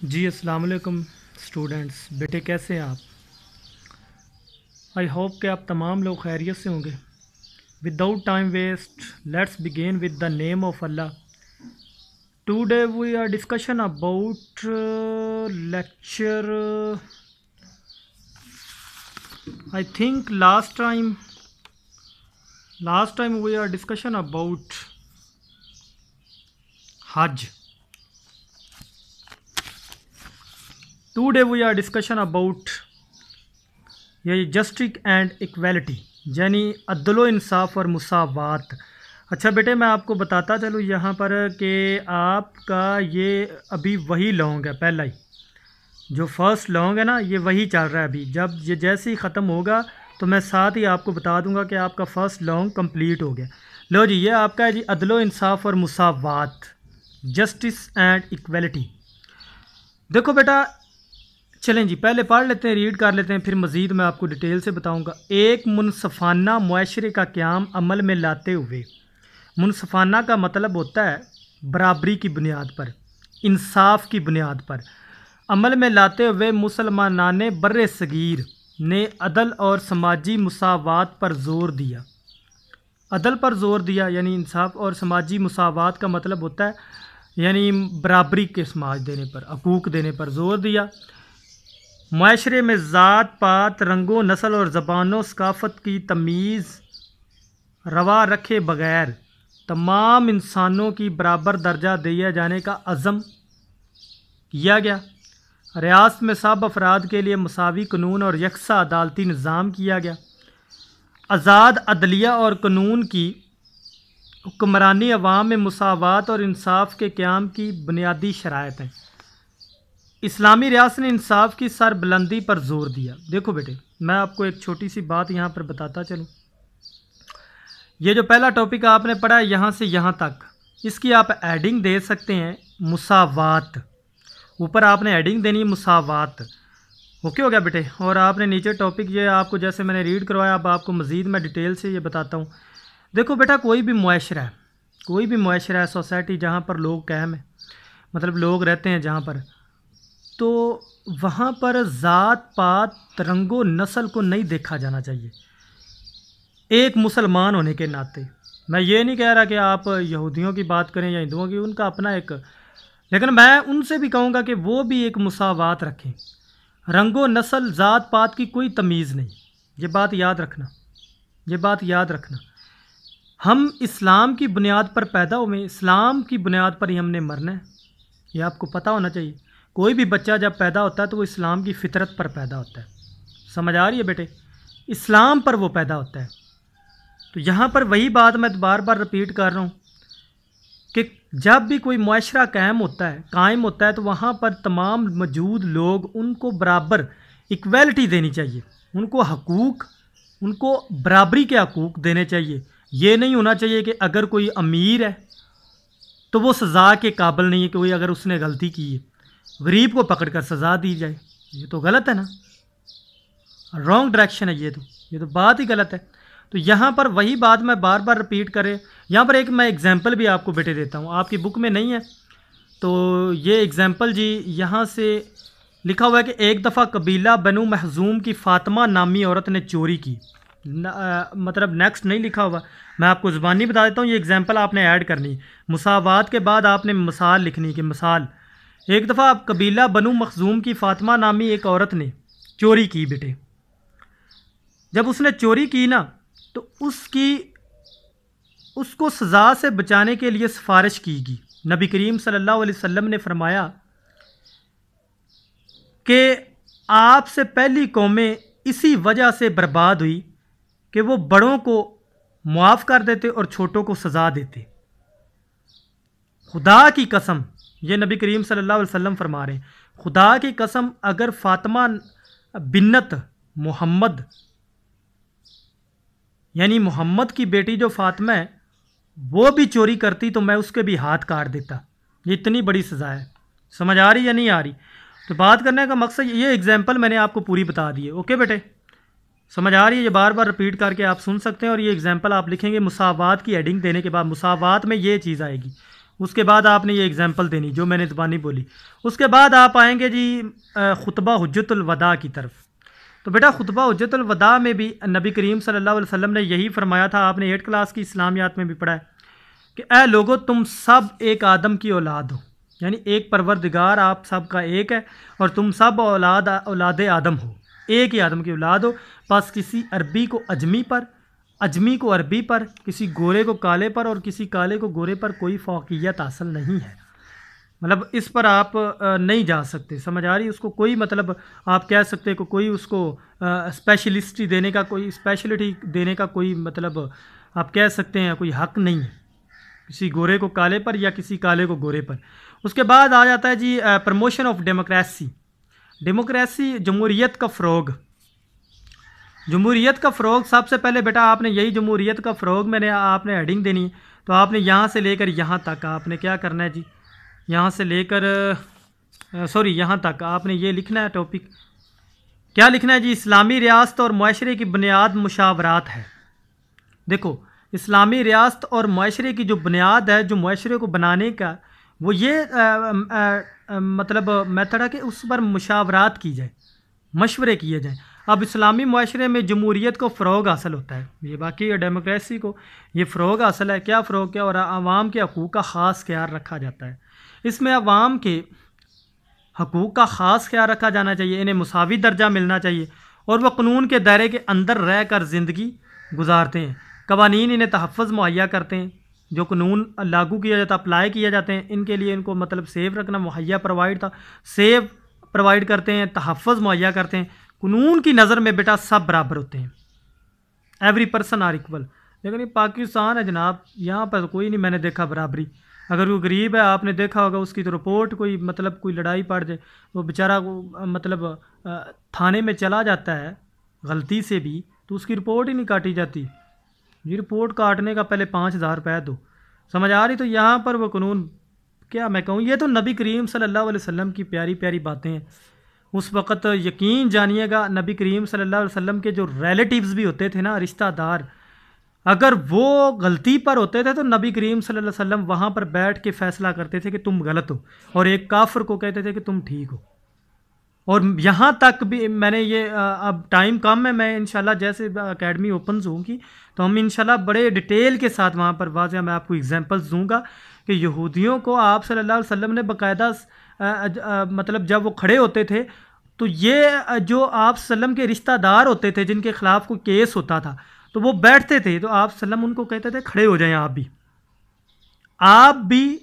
جی السلام علیکم اسٹوڈنٹس، بیٹے کیسے ہیں آپ؟ آئی ہوپ کہ آپ تمام لوگ خیریت سے ہوں گے۔ Without time waste let's begin with the name of Allah. Today we are discussion about lecture I think last time we are discussion about Hajj. Today we are discussion about یہ جسٹس اینڈ ایکویلٹی، یعنی عدل و انصاف اور مساوات۔ اچھا بیٹے، میں آپ کو بتاتا چلوں یہاں پر کہ آپ کا یہ ابھی وہی لانگ ہے، پہلا ہی جو فرسٹ لانگ ہے نا، یہ وہی چل رہا ہے ابھی۔ جب یہ جیسے ہی ختم ہوگا تو میں ساتھ ہی آپ کو بتا دوں گا کہ آپ کا فرسٹ لانگ کمپلیٹ ہو گیا۔ لو جی، یہ آپ کا ہے جی عدل و انصاف اور مساوات، جسٹس اینڈ ایکویلٹی۔ دیکھو بیٹا، چلیں جی پہلے پڑھ لیتے ہیں، ریڈ کر لیتے ہیں، پھر مزید میں آپ کو ڈیٹیل سے بتاؤں گا۔ ایک منصفانہ معاشرے کا قیام عمل میں لاتے ہوئے، منصفانہ کا مطلب ہوتا ہے برابری کی بنیاد پر، انصاف کی بنیاد پر عمل میں لاتے ہوئے مسلمانان بر صغیر نے عدل اور سماجی مساوات پر زور دیا۔ عدل پر زور دیا یعنی انصاف، اور سماجی مساوات کا مطلب ہوتا ہے یعنی برابری کے سماج دینے پر، حقوق دینے پر زور دیا۔ معاشرے میں ذات پات، رنگ و نسل اور زبان و ثقافت کی تمیز روا رکھے بغیر تمام انسانوں کی برابر درجہ دیا جانے کا عزم کیا گیا۔ ریاست میں سب افراد کے لیے مساوی قانون اور یکساں عدالتی نظام کیا گیا۔ آزاد عدلیہ اور قانون کی حکمرانی عوام میں مساوات اور انصاف کے قیام کی بنیادی شرائط ہیں۔ اسلامی ریاست نے انصاف کی سر بلندی پر زور دیا۔ دیکھو بیٹے، میں آپ کو ایک چھوٹی سی بات یہاں پر بتاتا چلوں۔ یہ جو پہلا ٹاپک آپ نے پڑھا ہے یہاں سے یہاں تک، اس کی آپ ایڈنگ دے سکتے ہیں مساوات۔ اوپر آپ نے ایڈنگ دینی ہے مساوات، اوکے ہو گیا بیٹے؟ اور آپ نے نیچے ٹاپک یہ آپ کو جیسے میں نے ریڈ کروایا، اب آپ کو مزید میں ڈیٹیل سے یہ بتاتا ہوں۔ دیکھو بیٹا، کوئی بھی معاشرہ ہے، سوسائٹی جہاں پر لوگ قائم ہیں، مطلب لوگ رہتے ہیں جہاں پر، تو وہاں پر ذات پات، رنگ و نسل کو نہیں دیکھا جانا چاہیے۔ ایک مسلمان ہونے کے ناطے میں یہ نہیں کہہ رہا کہ آپ یہودیوں کی بات کریں یا ہندوؤں کی، ان کا اپنا ایک، لیکن میں ان سے بھی کہوں گا کہ وہ بھی ایک مساوات رکھیں۔ رنگ و نسل، ذات پات کی کوئی تمیز نہیں، یہ بات یاد رکھنا۔ ہم اسلام کی بنیاد پر پیدا ہوئے، اسلام کی بنیاد پر ہی ہم نے مرنا ہے، یہ آپ کو پتہ ہونا چاہیے۔ کوئی بھی بچہ جب پیدا ہوتا ہے تو وہ اسلام کی فطرت پر پیدا ہوتا ہے، سمجھ آ رہی ہے بیٹے؟ اسلام پر وہ پیدا ہوتا ہے۔ تو یہاں پر وہی بات میں بار بار رپیٹ کر رہا ہوں کہ جب بھی کوئی معاشرہ قائم ہوتا ہے تو وہاں پر تمام موجود لوگ، ان کو برابر ایکویلٹی دینی چاہیے، ان کو برابری کے حقوق دینے چاہیے۔ یہ نہیں ہونا چاہیے کہ اگر کوئی امیر ہے تو وہ سزا کے قابل نہیں ہے، کہ کوئی اگر اس نے غلطی کی ہے غریب کو پکڑ کر سزا دی جائے، یہ تو غلط ہے نا، رانگ ڈائریکشن ہے، یہ تو بات ہی غلط ہے۔ تو یہاں پر وہی بات میں بار بار رپیٹ کرے۔ یہاں پر ایک میں ایگزامپل بھی آپ کو بیٹے دیتا ہوں، آپ کی بک میں نہیں ہے تو یہ ایگزامپل جی یہاں سے لکھا ہوا ہے کہ ایک دفعہ قبیلہ بنو مخزوم کی فاطمہ نامی عورت نے چوری کی، مطلب نیکسٹ نہیں لکھا ہوا، میں آپ کو زبانی بتا دیتا ہوں، یہ ایگزامپل آپ نے ایڈ کرنی، مساوات کے بعد آپ نے مثال لکھنی کہ مثال۔ ایک دفعہ قبیلہ بنو مخزوم کی فاطمہ نامی ایک عورت نے چوری کی بیٹے۔ جب اس نے چوری کی نا تو اس کو سزا سے بچانے کے لیے سفارش کی گئی۔ نبی کریم صلی اللہ علیہ وسلم نے فرمایا کہ آپ سے پہلی قومیں اسی وجہ سے برباد ہوئی کہ وہ بڑوں کو معاف کر دیتے اور چھوٹوں کو سزا دیتے۔ خدا کی قسم، یہ نبی کریم صلی اللہ علیہ وسلم فرما رہے ہیں، خدا کی قسم اگر فاطمہ بنت محمد یعنی محمد کی بیٹی جو فاطمہ ہے وہ بھی چوری کرتی تو میں اس کے بھی ہاتھ کاٹ دیتا۔ یہ اتنی بڑی سزا ہے، سمجھ آ رہی یا نہیں آ رہی؟ تو بات کرنے کا مقصد یہ ایگزامپل میں نے آپ کو پوری بتا دی ہے، اوکے بیٹے؟ سمجھ آ رہی ہے؟ یہ بار بار رپیٹ کر کے آپ سن سکتے ہیں، اور یہ ایگزامپل آپ لکھیں گے مساوات کی ایڈنگ دینے کے بعد، مساوات میں یہ چیز آئے گی۔ اس کے بعد آپ نے یہ اگزامپل دینی جو میں نے زبانی بولی. اس کے بعد آپ آئیں گے جی خطبہ حجت الوداع کی طرف. تو بیٹا خطبہ حجت الوداع میں بھی نبی کریم صلی اللہ علیہ وسلم نے یہی فرمایا تھا. آپ نے 8 کلاس کی اسلامیات میں بھی پڑھا ہے کہ اے لوگو تم سب ایک آدم کی اولاد ہو، یعنی ایک پروردگار آپ سب کا ایک ہے اور تم سب اولاد آدم ہو، ایک ہی آدم کی اولاد ہو. بس کسی عربی کو اجمی پر، اجمی کو عربی پر، کسی گورے کو کالے پر اور کسی کالے کو گورے پر کوئی فوقیت حاصل نہیں ہے. مطلب اس پر آپ نہیں جا سکتے، سمجھ آ رہی؟ اس کو کوئی مطلب آپ کہہ سکتے کہ کوئی اس کو اسپیشلسٹی دینے کا، کوئی اسپیشلٹی دینے کا کوئی مطلب آپ کہہ سکتے ہیں کوئی حق نہیں ہے کسی گورے کو کالے پر یا کسی کالے کو گورے پر. اس کے بعد آ جاتا ہے جی پروموشن آف ڈیموکریسی. ڈیموکریسی جمہوریت کا فروغ. جمہوریت کا فروغ سب سے پہلے بیٹا آپ نے یہی جمہوریت کا فروغ میں نے آپ نے ہیڈنگ دینی ہے. تو آپ نے یہاں سے لے کر یہاں تک آپ نے کیا کرنا ہے جی، یہاں سے لے کر یہاں تک آپ نے یہ لکھنا ہے. ٹاپک کیا لکھنا ہے جی؟ اسلامی ریاست اور معاشرے کی بنیاد مشاورات ہے. دیکھو اسلامی ریاست اور معاشرے کی جو بنیاد ہے، جو معاشرے کو بنانے کا وہ یہ مطلب میتھڈ ہے کہ اس پر مشاورات کی جائے، مشورے کیے جائیں. اب اسلامی معاشرے میں جمہوریت کو فروغ حاصل ہوتا ہے، یہ باقی ڈیموکریسی کو یہ فروغ حاصل ہے. کیا فروغ کیا؟ اور عوام کے حقوق کا خاص خیال رکھا جاتا ہے. اس میں عوام کے حقوق کا خاص خیال رکھا جانا چاہیے، انہیں مساوی درجہ ملنا چاہیے اور وہ قانون کے دائرے کے اندر رہ کر زندگی گزارتے ہیں. قوانین انہیں تحفظ مہیا کرتے ہیں، جو قانون لاگو کیا جاتا ہے، اپلائی کیے جاتے ہیں، ان کے لیے ان کو مطلب سیف رکھنا مہیا سیف پرووائڈ کرتے ہیں، تحفظ مہیا کرتے ہیں. قانون کی نظر میں بیٹا سب برابر ہوتے ہیں، ایوری پرسن آر ایکول. لیکن یہ پاکستان ہے جناب، یہاں پر کوئی نہیں میں نے دیکھا برابری. اگر وہ غریب ہے آپ نے دیکھا ہوگا اس کی تو رپورٹ کوئی مطلب کوئی لڑائی پڑ جائے وہ بیچارہ مطلب تھانے میں چلا جاتا ہے غلطی سے بھی تو اس کی رپورٹ ہی نہیں کاٹی جاتی. یہ رپورٹ کاٹنے کا پہلے 5,000 روپے دو، سمجھ آ رہی؟ تو یہاں پر وہ قانون کیا میں کہوں، یہ تو نبی کریم صلی اللہ علیہ وسلم کی پیاری پیاری باتیں ہیں. اس وقت یقین جانیے گا نبی کریم صلی اللہ علیہ وسلم کے جو ریلیٹیوز بھی ہوتے تھے نا، رشتہ دار، اگر وہ غلطی پر ہوتے تھے تو نبی کریم صلی اللہ علیہ وسلم وہاں پر بیٹھ کے فیصلہ کرتے تھے کہ تم غلط ہو، اور ایک کافر کو کہتے تھے کہ تم ٹھیک ہو. اور یہاں تک بھی میں نے یہ اب ٹائم کم ہے، میں انشاءاللہ جیسے اکیڈمی اوپنز ہوں گی تو ہم انشاءاللہ بڑے ڈیٹیل کے ساتھ وہاں پر واضح میں آپ کو ایگزامپلز دوں گا کہ یہودیوں کو آپ صلی اللہ علیہ وسلم نے باقاعدہ مطلب جب وہ کھڑے ہوتے تھے تو یہ جو آپ صلی اللہ علیہ وسلم کے رشتہ دار ہوتے تھے جن کے خلاف کوئی کیس ہوتا تھا تو وہ بیٹھتے تھے تو آپ صلی اللہ علیہ وسلم ان کو کہتے تھے کھڑے ہو جائیں، آپ بھی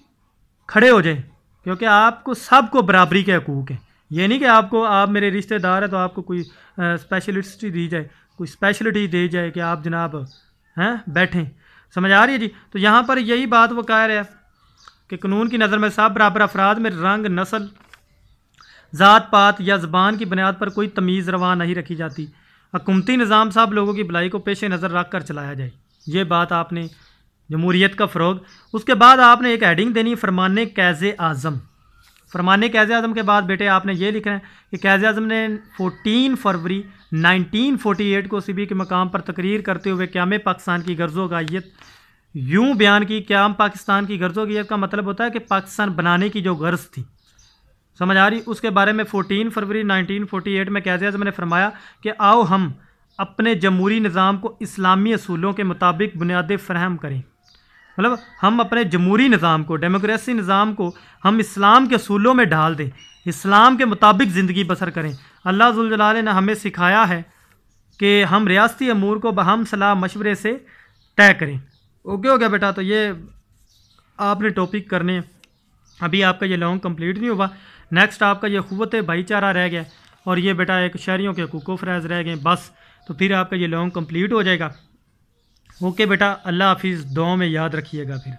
کھڑے ہو جائیں، کیونکہ آپ کو سب کو برابری کے حقوق ہیں. یہ نہیں کہ آپ میرے رشتہ دار ہیں تو آپ کو کوئی اسپیشلسٹی دی جائے، کوئی اسپیشلٹی دی جائے کہ آپ جناب بیٹھیں. سمجھ آ رہی ہے جی؟ تو یہاں پر یہی بات وہ کہہ رہے ہیں کہ قانون کی نظر میں سب برابر، افراد میں رنگ، نسل، ذات پات یا زبان کی بنیاد پر کوئی تمیز روا نہیں رکھی جاتی. حکومتی نظام سب لوگوں کی بھلائی کو پیش نظر رکھ کر چلایا جائے. یہ بات آپ نے جمہوریت کا فروغ. اس کے بعد آپ نے ایک ہیڈنگ دینی فرمان قائد اعظم. فرمان قائد اعظم کے بعد بیٹے آپ نے یہ لکھنا ہے کہ قائد اعظم نے 14 فروری 1948 کو سبھی کے مقام پر تقریر کرتے ہوئے قیام پاکستان کی غرض و غایت یوں بیان کی. قیام پاکستان کی غرض و غایت کا مطلب ہوتا ہے کہ پاکستان بنانے کی جو غرض تھی، سمجھ آ رہی؟ اس کے بارے میں 14 فروری 1948 میں قائد اعظم نے فرمایا کہ آؤ ہم اپنے جمہوری نظام کو اسلامی اصولوں کے مطابق بنیادیں فراہم کریں. مطلب ہم اپنے جمہوری نظام کو، ڈیموکریسی نظام کو ہم اسلام کے اصولوں میں ڈال دیں، اسلام کے مطابق زندگی بسر کریں. اللہ ذوالجلال نے ہمیں سکھایا ہے کہ ہم ریاستی امور کو بہم صلاح مشورے سے طے کریں. اوکے ہو گیا بیٹا؟ تو یہ آپ نے ٹاپک کرنے ہیں. ابھی آپ کا یہ لانگ کمپلیٹ نہیں ہوا. نیکسٹ آپ کا یہ قوت بھائی چارہ رہ گیا اور یہ بیٹا ایک شہریوں کے حقوق و فرائض رہ گئے بس. تو پھر آپ کا یہ لانگ کمپلیٹ ہو جائے گا. اوکے بیٹا، اللہ حافظ، دعاؤں میں یاد رکھیے گا. پھر